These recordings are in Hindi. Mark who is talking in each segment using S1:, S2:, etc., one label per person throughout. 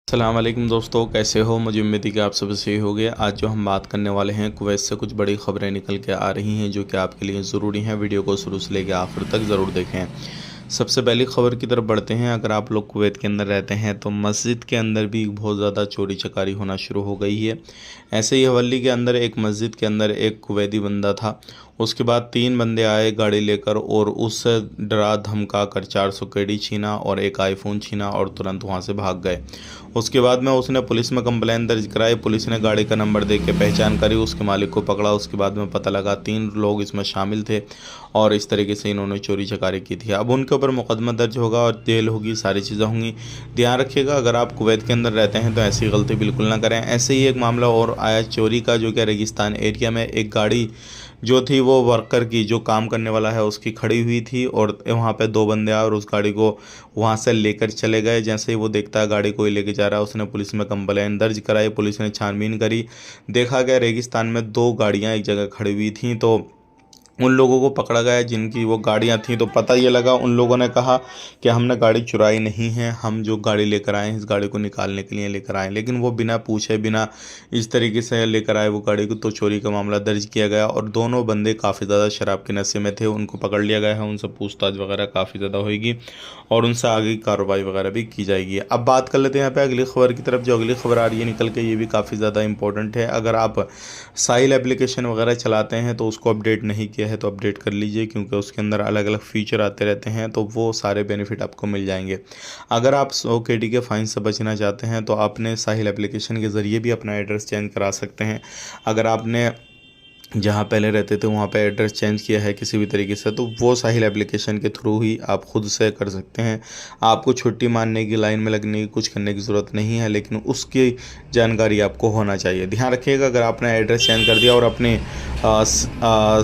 S1: अस्सलाम वालेकुम दोस्तों, कैसे हो। मुझे उम्मीद है कि आप सब सही हो गए। आज जो हम बात करने वाले हैं, कुवैत से कुछ बड़ी खबरें निकल के आ रही हैं जो कि आपके लिए ज़रूरी हैं। वीडियो को शुरू से लेकर आखिर तक ज़रूर देखें। सबसे पहली खबर की तरफ बढ़ते हैं। अगर आप लोग कुवैत के अंदर रहते हैं तो मस्जिद के अंदर भी बहुत ज़्यादा चोरी चकारी होना शुरू हो गई है। ऐसे ही हवेली के अंदर एक मस्जिद के अंदर एक कुवैती बंदा था। उसके बाद 3 बंदे आए गाड़ी लेकर और उससे डरा धमका कर 400 केडी छीना और एक आईफोन छीना और तुरंत वहाँ से भाग गए। उसके बाद में उसने पुलिस में कंप्लेंट दर्ज कराई। पुलिस ने गाड़ी का नंबर देख के पहचान करी, उसके मालिक को पकड़ा। उसके बाद में पता लगा 3 लोग इसमें शामिल थे और इस तरीके से इन्होंने चोरी चकारी की थी। अब उनके ऊपर मुकदमा दर्ज होगा और जेल होगी, सारी चीज़ें होंगी। ध्यान रखिएगा, अगर आप कुवैत के अंदर रहते हैं तो ऐसी गलती बिल्कुल ना करें। ऐसे ही एक मामला और आया चोरी का, जो कि रेगिस्तान एरिया में एक गाड़ी जो थी वो वर्कर की, जो काम करने वाला है, उसकी खड़ी हुई थी और वहाँ पे 2 बंदे आए और उस गाड़ी को वहाँ से लेकर चले गए। जैसे ही वो देखता है गाड़ी कोई लेके जा रहा है, उसने पुलिस में कंप्लेंट दर्ज कराई। पुलिस ने छानबीन करी, देखा गया रेगिस्तान में 2 गाड़ियाँ एक जगह खड़ी हुई थीं। तो उन लोगों को पकड़ा गया जिनकी वो गाड़ियाँ थीं। तो पता ये लगा, उन लोगों ने कहा कि हमने गाड़ी चुराई नहीं है, हम जो गाड़ी लेकर आए हैं इस गाड़ी को निकालने के लिए लेकर आए। लेकिन वो बिना पूछे बिना इस तरीके से लेकर आए वो गाड़ी को। तो चोरी का मामला दर्ज किया गया और दोनों बंदे काफ़ी ज़्यादा शराब के नशे में थे। उनको पकड़ लिया गया है, उनसे पूछताछ वगैरह काफ़ी ज़्यादा होगी और उनसे आगे की कार्रवाई वगैरह भी की जाएगी। अब बात कर लेते हैं यहाँ पे अगली खबर की तरफ। जो अगली खबर आ रही है निकल के, ये भी काफ़ी ज़्यादा इंपॉर्टेंट है। अगर आप साहिल एप्लीकेशन वगैरह चलाते हैं तो उसको अपडेट नहीं किया है तो अपडेट कर लीजिए, क्योंकि उसके अंदर अलग अलग फीचर आते रहते हैं, तो वो सारे बेनिफिट आपको मिल जाएंगे। अगर आप 100 केडी के फाइन से बचना चाहते हैं तो आपने साहिल एप्लीकेशन के ज़रिए भी अपना एड्रेस चेंज करा सकते हैं। अगर आपने जहाँ पहले रहते थे वहाँ पे एड्रेस चेंज किया है किसी भी तरीके से, तो वो साहिल एप्लीकेशन के थ्रू ही आप खुद से कर सकते हैं। आपको छुट्टी मारने की, लाइन में लगने की, कुछ करने की ज़रूरत नहीं है, लेकिन उसकी जानकारी आपको होना चाहिए। ध्यान रखिएगा, अगर आपने एड्रेस चेंज कर दिया और अपने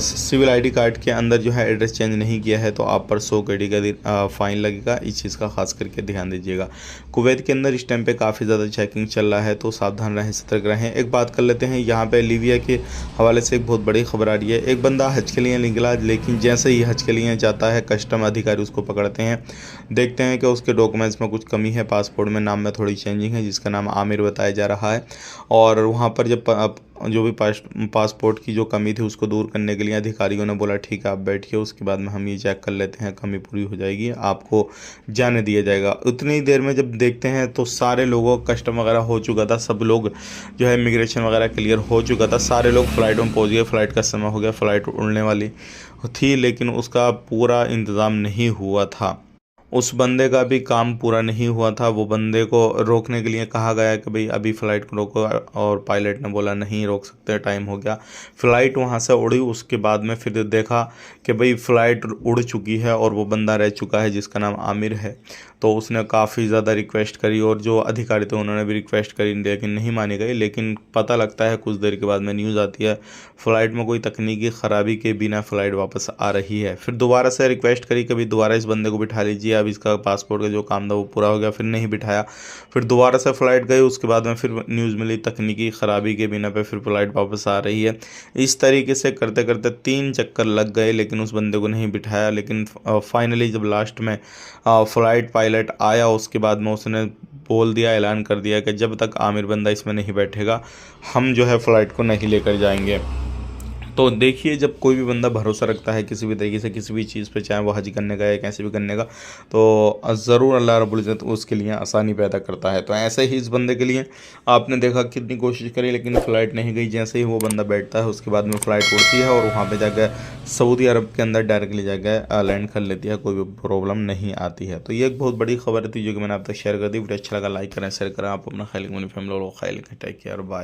S1: सिविल आईडी कार्ड के अंदर जो है एड्रेस चेंज नहीं किया है तो आप पर 100 केडी का फ़ाइन लगेगा। इस चीज़ का खास करके ध्यान दीजिएगा। कुवैत के अंदर इस टाइम पे काफ़ी ज़्यादा चेकिंग चल रहा है, तो सावधान रहें, सतर्क रहें। एक बात कर लेते हैं, यहाँ पे लीबिया के हवाले से एक बहुत बड़ी खबर आ रही है। एक बंदा हज के लिए निकला, लेकिन जैसे ही हज के लिए जाता है कस्टम अधिकारी उसको पकड़ते हैं। देखते हैं कि उसके डॉक्यूमेंट्स में कुछ कमी है, पासपोर्ट में नाम में थोड़ी चेंजिंग है, जिसका नाम आमिर बताया जा रहा है। और वहाँ पर जब जो भी पासपोर्ट की जो कमी थी उसको दूर करने के लिए अधिकारियों ने बोला ठीक है आप बैठिए, उसके बाद में हम ये चेक कर लेते हैं, कमी पूरी हो जाएगी, आपको जाने दिया जाएगा। उतनी देर में जब देखते हैं तो सारे लोगों का कस्टम वगैरह हो चुका था, सब लोग जो है इमिग्रेशन वगैरह क्लियर हो चुका था, सारे लोग फ्लाइट में पहुंच गए। फ़्लाइट का समय हो गया, फ़्लाइट उड़ने वाली थी, लेकिन उसका पूरा इंतज़ाम नहीं हुआ था। उस बंदे का भी काम पूरा नहीं हुआ था। वो बंदे को रोकने के लिए कहा गया कि भाई अभी फ़्लाइट को रोको, और पायलट ने बोला नहीं रोक सकते, टाइम हो गया। फ़्लाइट वहाँ से उड़ी। उसके बाद में फिर देखा कि भाई फ़्लाइट उड़ चुकी है और वो बंदा रह चुका है जिसका नाम आमिर है। तो उसने काफ़ी ज़्यादा रिक्वेस्ट करी और जो अधिकारी थे उन्होंने भी रिक्वेस्ट करी, लेकिन नहीं मानी गई। लेकिन पता लगता है कुछ देर के बाद में न्यूज़ आती है फ़्लाइट में कोई तकनीकी ख़राबी के बिना फ़्लाइट वापस आ रही है। फिर दोबारा से रिक्वेस्ट करी कि भाई दोबारा इस बंदे को बिठा लीजिए, अब इसका पासपोर्ट का जो काम था वो पूरा हो गया। फिर नहीं बिठाया, फिर दोबारा से फ़्लाइट गई। उसके बाद में फिर न्यूज़ मिली तकनीकी ख़राबी के बिना पे फिर फ़्लाइट वापस आ रही है। इस तरीके से करते करते 3 चक्कर लग गए, लेकिन उस बंदे को नहीं बिठाया। लेकिन फाइनली जब लास्ट में फ़्लाइट पायलट आया, उसके बाद में उसने बोल दिया, ऐलान कर दिया कि जब तक आमिर बंदा इसमें नहीं बैठेगा हम जो है फ़्लाइट को नहीं लेकर जाएंगे। तो देखिए, जब कोई भी बंदा भरोसा रखता है किसी भी तरीके से किसी भी चीज़ पे, चाहे वो हज करने का या कैसे भी करने का, तो ज़रूर अल्लाह रब्बुल इज़्ज़त उसके लिए आसानी पैदा करता है। तो ऐसे ही इस बंदे के लिए आपने देखा कितनी कोशिश करी लेकिन फ़्लाइट नहीं गई। जैसे ही वो बंदा बैठता है उसके बाद में फ़्लाइट उड़ती है और वहाँ पे जाकर सऊदी अरब के अंदर डायरेक्टली जाकर लैंड कर लेती है, कोई भी प्रॉब्लम नहीं आती है। तो ये एक बहुत बड़ी खबर थी जो कि मैंने आप तक शेयर कर दी। वीडियो अच्छा लगा लाइक करें, शेयर करें। आप अपना ख्याल फैमिली ख्याल, टेक केयर, बाय।